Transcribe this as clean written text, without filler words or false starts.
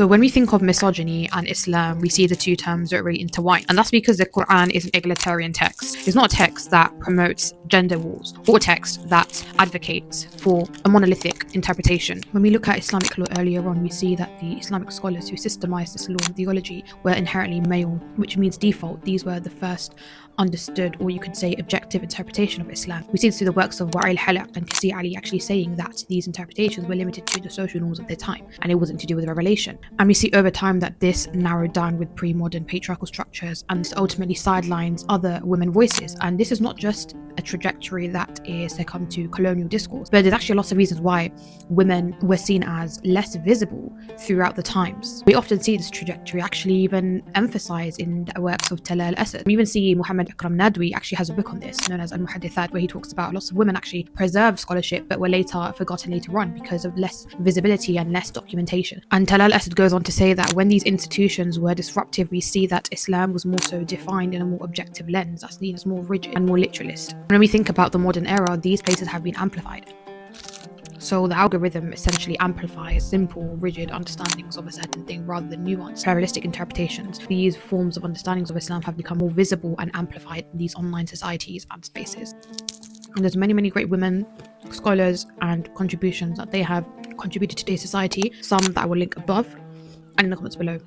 So when we think of misogyny and Islam, we see the two terms are really intertwined. And that's because the Quran is an egalitarian text. It's not a text that promotes gender wars or a text that advocates for a monolithic interpretation. When we look at Islamic law earlier on, we see that the Islamic scholars who systemized this law and theology were inherently male, which means default, these were the first understood, or you could say objective interpretation of Islam. We see this through the works of Wa'il Halaq and Qasi Ali actually saying that these interpretations were limited to the social norms of their time and it wasn't to do with revelation. And we see over time that this narrowed down with pre-modern patriarchal structures and ultimately sidelines other women voices. And this is not just a trajectory that is succumbed to colonial discourse, but there's actually lots of reasons why women were seen as less visible throughout the times. We often see this trajectory actually even emphasized in the works of Talal Asad. We even see Muhammad Akram Nadwi actually has a book on this known as Al-Muhaddithat, where he talks about lots of women actually preserved scholarship but were later forgotten later on because of less visibility and less documentation. And Talal Asad goes on to say that when these institutions were disruptive, we see that Islam was more so defined in a more objective lens that's seen as more rigid and more literalist. When we think about the modern era, these places have been amplified. So the algorithm essentially amplifies simple, rigid understandings of a certain thing rather than nuanced, pluralistic interpretations. These forms of understandings of Islam have become more visible and amplified in these online societies and spaces. And there's many great women, scholars and contributions that they have contributed to today's society, some that I will link above and in the comments below.